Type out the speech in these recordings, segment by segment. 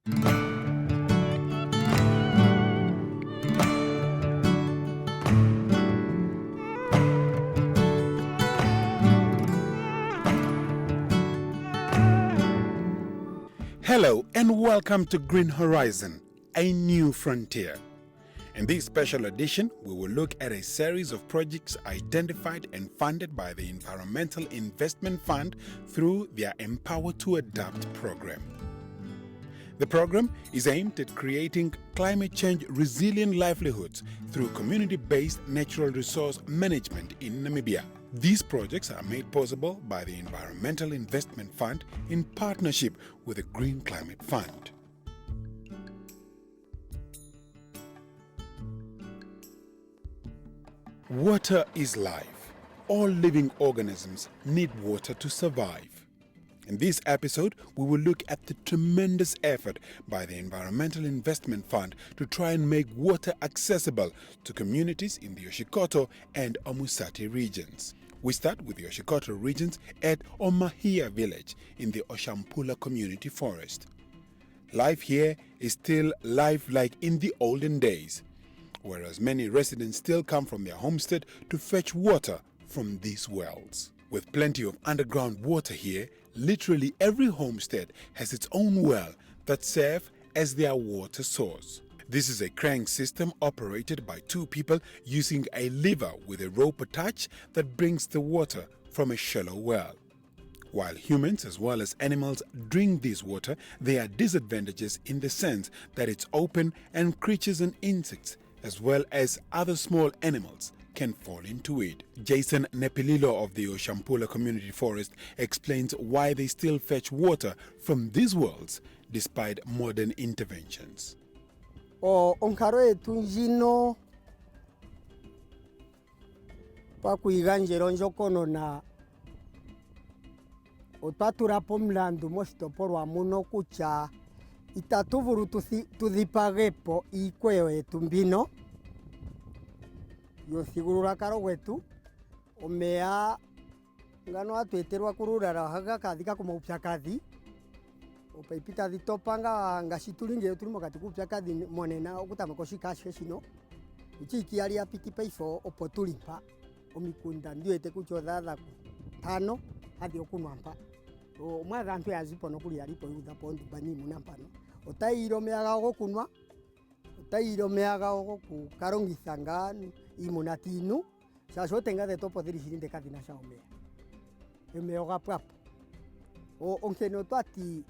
Hello and welcome to Green Horizon, a new frontier. In this special edition, we will look at a series of projects identified and funded by the Environmental Investment Fund through their Empower to Adapt program. The program is aimed at creating climate change resilient livelihoods through community-based natural resource management in Namibia. These projects are made possible by the Environmental Investment Fund in partnership with the Green Climate Fund. Water is life. All living organisms need water to survive. In this episode, we will look at the tremendous effort by the Environmental Investment Fund to try and make water accessible to communities in the Oshikoto and Omusati regions. We start with the Oshikoto regions at Omahia village in the Oshampula Community Forest. Life here is still life like in the olden days, whereas many residents still come from their homestead to fetch water from these wells. With plenty of underground water here, literally every homestead has its own well that serve as their water source. This is a crank system operated by two people using a lever with a rope attached that brings the water from a shallow well. While humans as well as animals drink this water, there are disadvantages in the sense that it's open and creatures and insects as well as other small animals can fall into it. Jason Nepililo of the Oshampula Community Forest explains why they still fetch water from these wells despite modern interventions. Onkaro etu njino pakuiganjero njokono na otwatulapo mlandu moshitopolwa muno kutya itatuvulu tudhipagepo iikweyo yetu mbino yomuthigululwakalo gwetu. Omeya ngano atweetelwa kululala ohaga kadhika komaupyakadhi opaipi tadhi topanga ngashi tuli ngele tuli mokati kuupyakadhi monena okutameka oshikashe shino uchiiki yali yapiti paifo opo tuli mpa omikunda ndiwete kutya odhaadha 5 hadhi okunwa mpa. Omwaadha aantu yazipo nokuli yalipo yuudhapo ondumba niimuna mpano. Otayile omeya gawo gokunwa, otayile omeya gawo gokukalongitha ngaa iimuna tiinu, shaashi otenga dhetu opo dhili shili ndeka dhinasha omeya. Omeya ogapwapo. Onkene otwati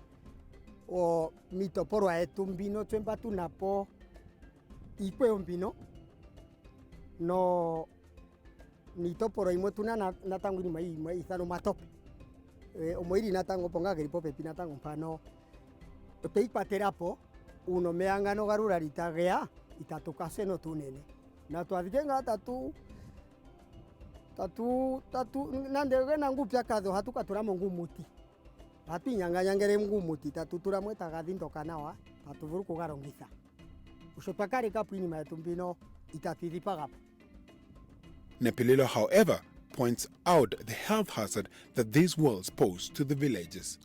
mitopolwa yetu mbino twemba tunapo iikweyo mbino no mitopolwa yimwe tuna natango inima yimwe ithano matope. Omoili natango ponga geli popepi natango mpano oteikwatelapo uno omeya ngano galula litageya itatukase no tunene na twadhike nga tatu nande gena nguupyakadhi ohatukatulamo ngumuti hatuinyanganyangele ngumuti tatutulamo etagadhi ndoka nawa tatuvulu kugalongitha osho twakalekapo inima yetu mbino itatidhipagapo. Nepililo, however, points out the health hazard that these wells pose to the villages.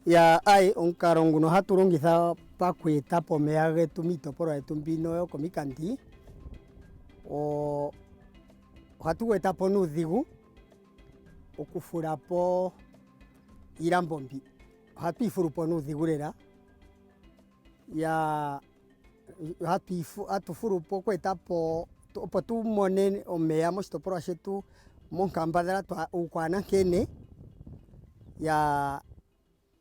Ya ai onkaro nguno hatulongitha pakwetapo omeya getu mitopolwa yetu mbino yokomikandi ohatuwetapo nuudhigu okufulapo iilambo mbi ohatuifulupo nuudhigu lela ya hatufulupo kwetapo opo tumone omeya moshitopolwa shetu monkambadhala ukwana nkene ya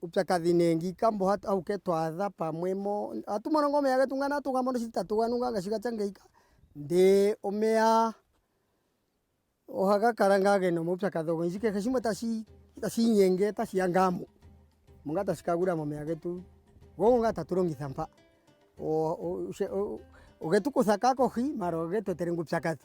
upyakadhi nengi kambo auke twaadha pamwemo hatumono ngo omeya getu ngana tugamono shitatuganunga ngashi gatya ngeika nde omeya ohaga kala ngaa gena omaupyakadhi ogendji kehe shimwe tashiinyenge tashiyangamo munga tashikagula momeya getu go nga tatulongitha mpa ogetu kutha kakohi mara ogetu etele nguupyakadhi.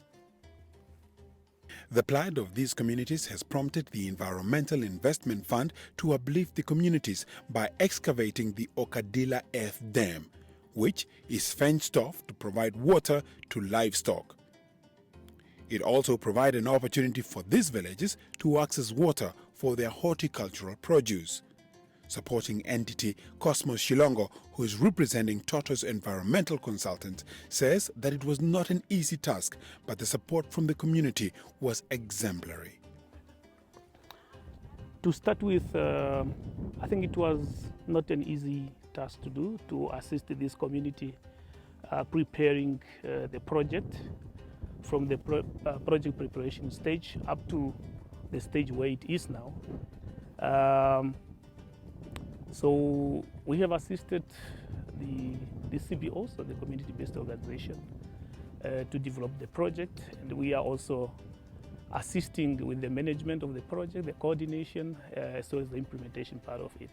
The plight of these communities has prompted the Environmental Investment Fund to uplift the communities by excavating the Okadila Earth Dam, which is fenced off to provide water to livestock. It also provides an opportunity for these villages to access water for their horticultural produce. Supporting entity Cosmos Shilongo, who is representing Toto's environmental consultant, says that it was not an easy task, but the support from the community was exemplary. To start with, I think it was not an easy task to do, to assist this community preparing the project from the project preparation stage up to the stage where it is now. So we have assisted the CBO, so the community-based organization, to develop the project, and we are also assisting with the management of the project, the coordination, as well as the implementation part of it.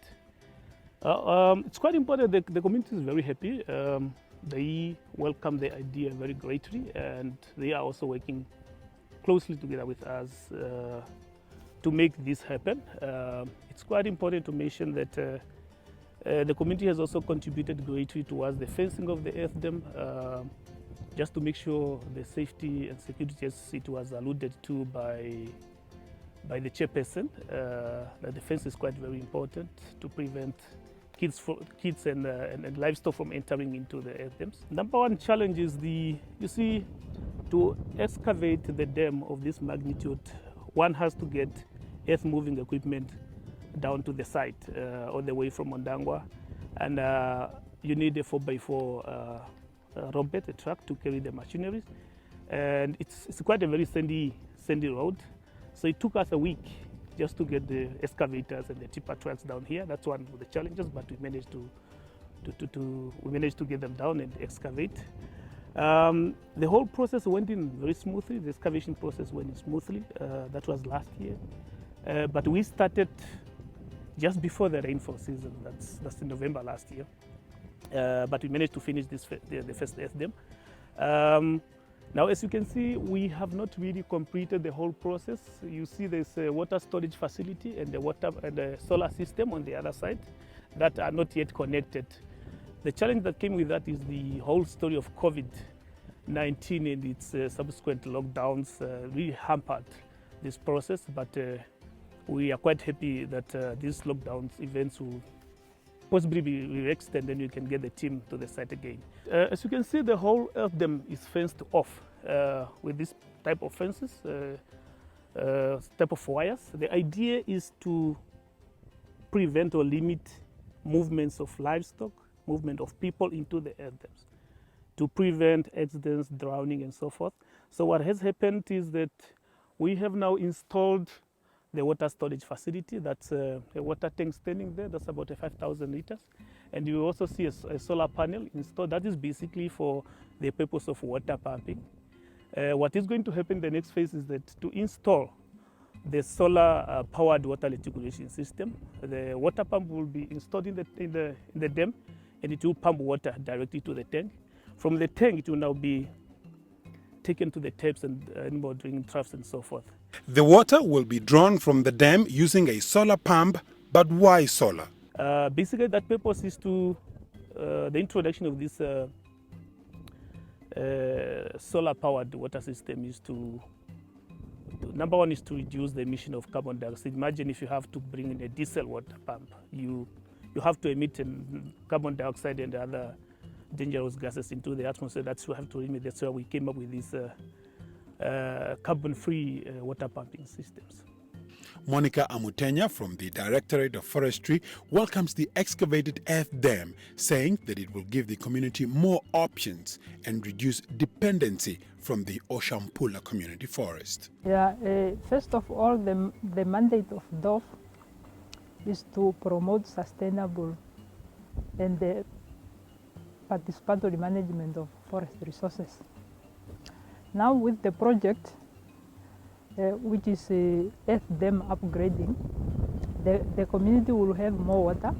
It's quite important. The community is very happy. They welcome the idea very greatly, and they are also working closely together with us to make this happen. It's quite important to mention that the community has also contributed greatly towards the fencing of the earth dam, just to make sure the safety and security, as it was alluded to by the chairperson, that the fence is quite very important to prevent kids and livestock from entering into the earth dams. Number one challenge is to excavate the dam of this magnitude, one has to get earth moving equipment down to the site, all the way from Mondangwa, and you need a 4x4 robot, a truck, to carry the machineries, and it's quite a very sandy road, so it took us a week just to get the excavators and the tipper trucks down here. That's one of the challenges, but we managed to get them down and excavate. The whole process went in very smoothly. The excavation process went in smoothly. That was last year, but we started just before the rainfall season. That's in November last year. But we managed to finish the first earth dam. Now, as you can see, we have not really completed the whole process. You see there's a water storage facility and the solar system on the other side that are not yet connected. The challenge that came with that is the whole story of COVID-19 and its subsequent lockdowns really hampered this process, but we are quite happy that these lockdowns events will possibly be relaxed, and then you can get the team to the site again. As you can see, the whole earth dam is fenced off with this type of fences, type of wires. The idea is to prevent or limit movements of livestock, movement of people into the earth dams, to prevent accidents, drowning, and so forth. So what has happened is that we have now installed the water storage facility. That's a water tank standing there. That's about 5,000 liters. And you also see a solar panel installed. That is basically for the purpose of water pumping. What is going to happen in the next phase is that to install the solar powered water reticulation system, the water pump will be installed in the dam, and it will pump water directly to the tank. From the tank, it will now be taken to the taps and animal drinking troughs and so forth. The water will be drawn from the dam using a solar pump, but why solar? Basically, that purpose is to the introduction of this solar-powered water system is to number one is to reduce the emission of carbon dioxide. Imagine if you have to bring in a diesel water pump, you have to emit carbon dioxide and other dangerous gases into the atmosphere. That's what we have to limit. That's why we came up with these carbon-free water pumping systems. Monica Amutenya from the Directorate of Forestry welcomes the excavated earth dam, saying that it will give the community more options and reduce dependency from the Oshampula community forest. Yeah, first of all, the mandate of DOF is to promote sustainable and the participatory management of forest resources. Now with the project, which is earth dam upgrading, the community will have more water,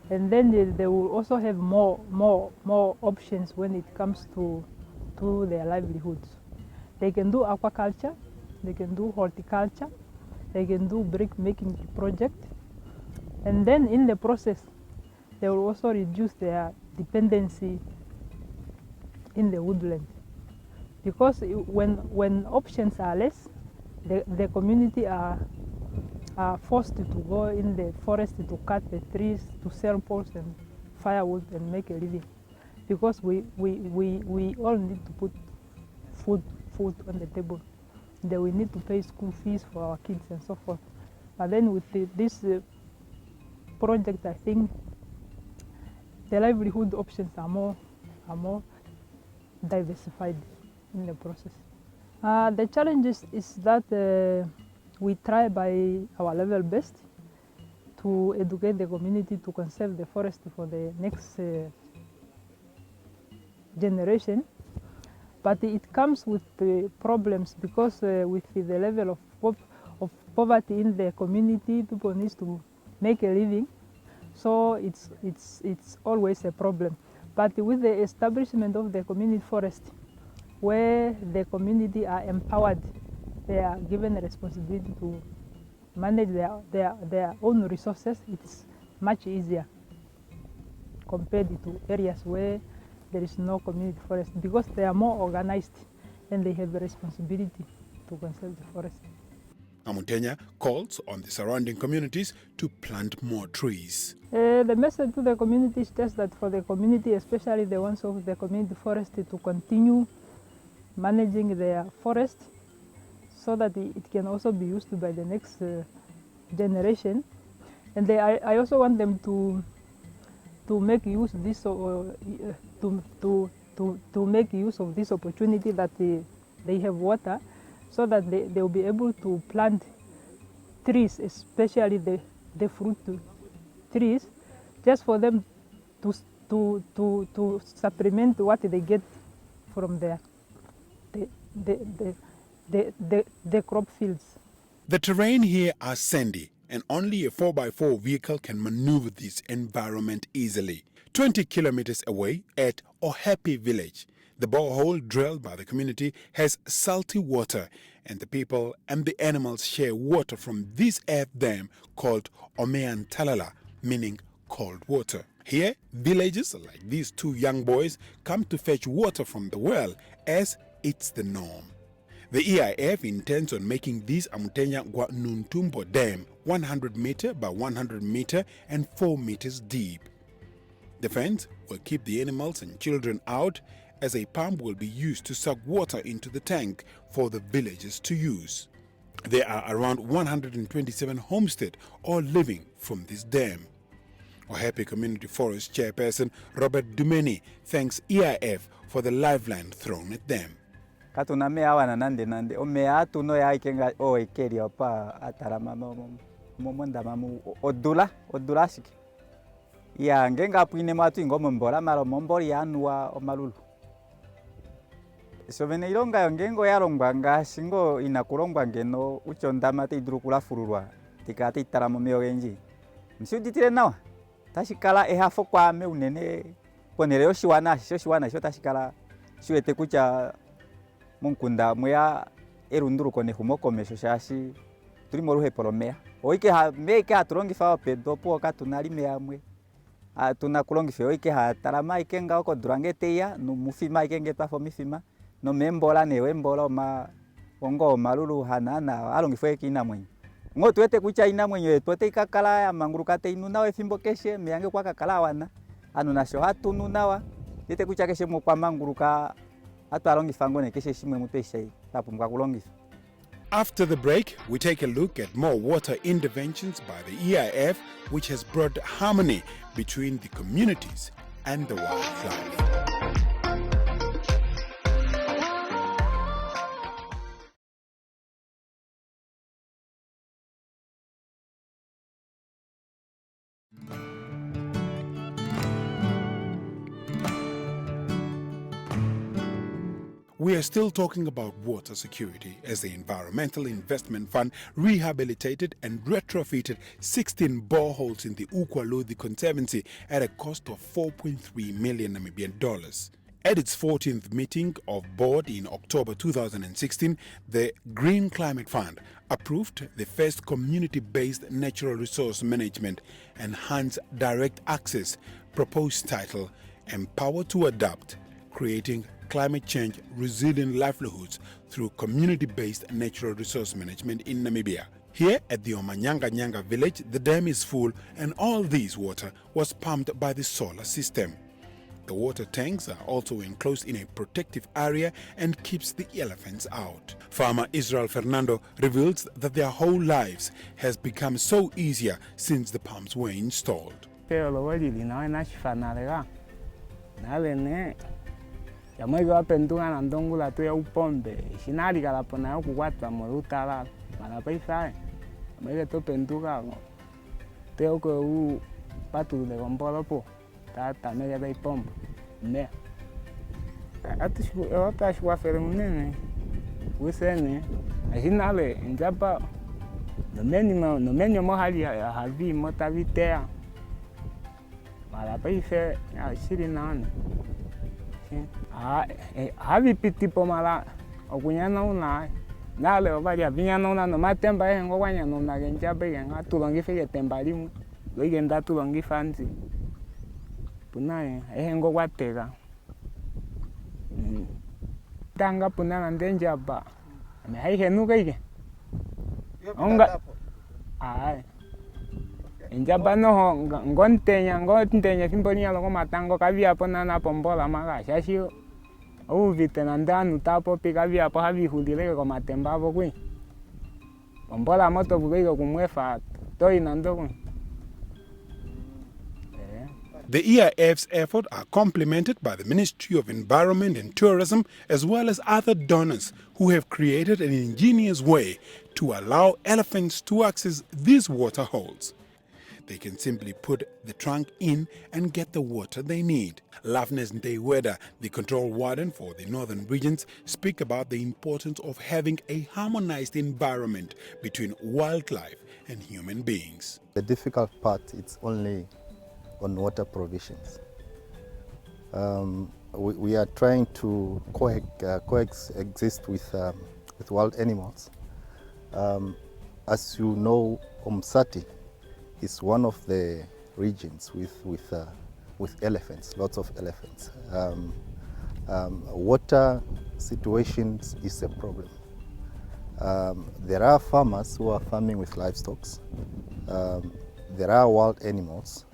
and then they will also have more options when it comes to their livelihoods. They can do aquaculture, they can do horticulture, they can do brick making project, and then in the process, they will also reduce their dependency in the woodland. Because when options are less, the community are are forced to go in the forest to cut the trees, to sell poles and firewood and make a living. Because we all need to put food on the table. Then we need to pay school fees for our kids and so forth. But then with this project, I think the livelihood options are more diversified in the process. The challenge is that we try by our level best to educate the community to conserve the forest for the next generation. But it comes with problems because with the level of poverty in the community, people need to make a living. So it's always a problem. But with the establishment of the community forest, where the community are empowered, they are given a responsibility to manage their own resources, it's much easier compared to areas where there is no community forest, because they are more organized and they have the responsibility to conserve the forest. Amutenya calls on the surrounding communities to plant more trees. The message to the community is just that for the community, especially the ones of the community forest, to continue managing their forest so that it can also be used by the next generation. And I also want them to make use of this to make use of this opportunity that they have water, so that they will be able to plant trees, especially the fruit trees, just for them to supplement what they get from the crop fields. The terrain here are sandy, and only a 4x4 vehicle can maneuver this environment easily. 20 kilometers away at Ohapi village, the borehole drilled by the community has salty water, and the people and the animals share water from this earth dam called Omeantalala, meaning cold water. Here, villagers like these two young boys come to fetch water from the well, as it's the norm. The EIF intends on making this Amutenya Nuntumbo Dam 100 meter by 100 meter and 4 meters deep. The fence will keep the animals and children out, as a pump will be used to suck water into the tank for the villagers to use. There are around 127 homesteads all living from this dam. Ohapi Community Forest Chairperson Robert Dumeni thanks EIF for the lifeline thrown at them. Katuna mea wana nande o mea atu no ya ikenga o ikeri opa atarama momonda mamu odula siki ya ngenga puine matu ngomo mbola maro mombori anua o malulu so vene ilonga yongengo yarongwa ngasingo inakulongwa ngeno uchondama te idrukula fururwa tikati taramo meo genji msuditire nawa tashikala ehafo kwa me unene poneleo shiwana sho tashikala shiwete kucha munkunda muya erunduru kone humokomesho shashi turi moruhe polomea oike ha meke aturongi fa pedo po katunali meamwe atuna kulongi fe oike ha tarama ikenga oko durangeteya no mufima ikenge tafo mifima no membola ne wembola ma ongo malulu hanana alongi fe kina mwenye ngo tuete kucha ina mwenye tuete ikakala ya mangurukate inuna we fimbo keshe meange kwa kakala wana anu nasho hatu nunawa tete kucha keshe mo kwa manguruka. After the break, we take a look at more water interventions by the EIF, which has brought harmony between the communities and the wildlife. We are still talking about water security, as the Environmental Investment Fund rehabilitated and retrofitted 16 boreholes in the Ukwaludi Conservancy at a cost of 4.3 million Namibian dollars. At its 14th meeting of board in October 2016, the Green Climate Fund approved the first community-based natural resource management enhanced direct access, proposed title Empower to Adapt, creating climate change resilient livelihoods through community-based natural resource management in Namibia. Here at the Omanyanga village, the dam is full and all this water was pumped by the solar system. The water tanks are also enclosed in a protective area and keeps the elephants out. Farmer Israel Fernando reveals that their whole lives has become so easier since the pumps were installed. Njaba no ngontenya simbonia logo matango kavia pona na pombola maga shashi o vitenanda nutapo pikavia po havi hudile ko matemba bo kwi pombola moto bugo kumwefa toi nando. The EIF's efforts are complemented by the Ministry of Environment and Tourism as well as other donors who have created an ingenious way to allow elephants to access these water holes. They can simply put the trunk in and get the water they need. Loveness Ndeiweda, the control warden for the northern regions, speak about the importance of having a harmonized environment between wildlife and human beings. The difficult part is only on water provisions. We are trying to coexist with wild animals. As you know, Umsati is one of the regions with elephants, lots of elephants. Water situations is a problem. There are farmers who are farming with livestock. There are wild animals,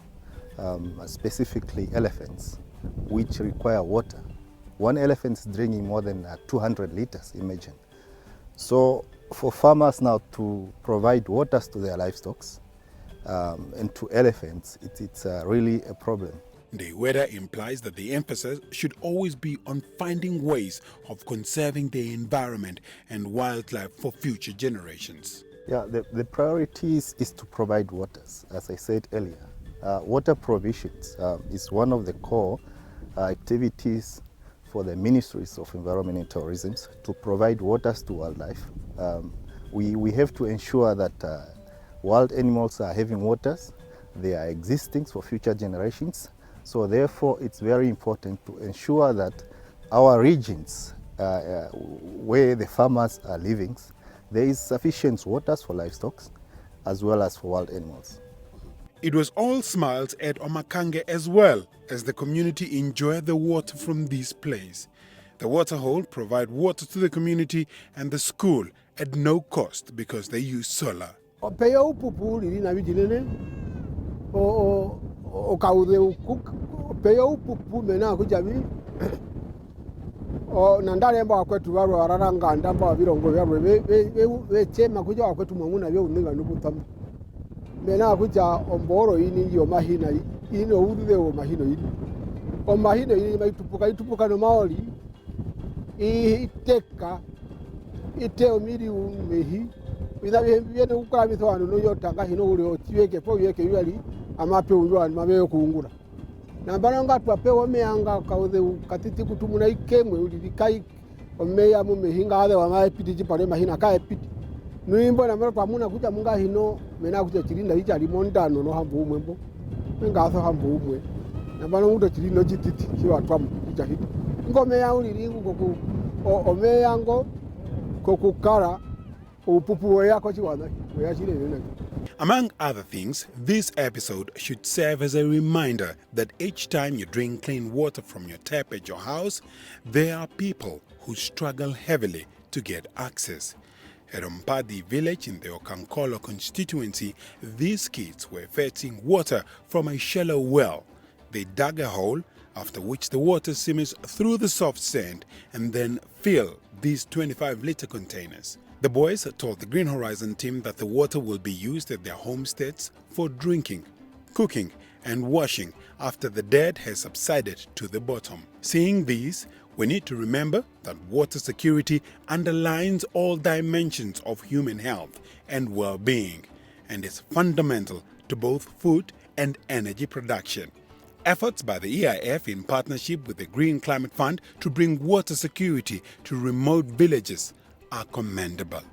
specifically elephants, which require water. One elephant is drinking more than 200 liters, imagine. So for farmers now to provide waters to their livestock and to elephants, it's really a problem. The weather implies that the emphasis should always be on finding ways of conserving the environment and wildlife for future generations. Yeah, the priority is to provide waters, as I said earlier. Water provisions is one of the core activities for the Ministries of Environment and Tourism to provide waters to wildlife. We have to ensure that wild animals are having waters, they are existing for future generations. So therefore it's very important to ensure that our regions where the farmers are living, there is sufficient waters for livestock as well as for wild animals. It was all smiles at Omakange as well as the community enjoyed the water from this place. The water hole provide water to the community and the school at no cost because they use solar. Nandale mba kwetu waro araranga ndamba birongo byarwe bechema kuja kwetu mwanguna byo uninga nubutamu mena kuja omboro ini yo mahina ino udude o mahino ini o mahino ini itupuka no maoli iteka iteo miri umehi ina bihembye no ukara bitwano no yotanga hino uri otiweke po yeke yali amape unjwa mabe kuungura nambana ngatwa pe omeanga kauze katiti kutumuna ikemwe ulikai omeya mu mehinga ade wa maepiti pale mahina ka epiti nuimbo na mero pamuna kuja munga hino mena kuja chirinda icha limondano no hambu umwembo ngaso hambu umwe nambana nguto chirino chititi chiwa twamu kuja hito ngomeya uliringu koku omeyango kokukara upupu yako chiwana ya chirene. Among other things, this episode should serve as a reminder that each time you drink clean water from your tap at your house, there are people who struggle heavily to get access. At Ompadi village in the Okankolo constituency, these kids were fetching water from a shallow well. They dug a hole, after which the water simmers through the soft sand and then fill these 25-litre containers. The boys told the Green Horizon team that the water will be used at their homesteads for drinking, cooking and washing after the dead has subsided to the bottom. Seeing these, we need to remember that water security underlines all dimensions of human health and well-being and is fundamental to both food and energy production. Efforts by the EIF in partnership with the Green Climate Fund to bring water security to remote villages are commendable.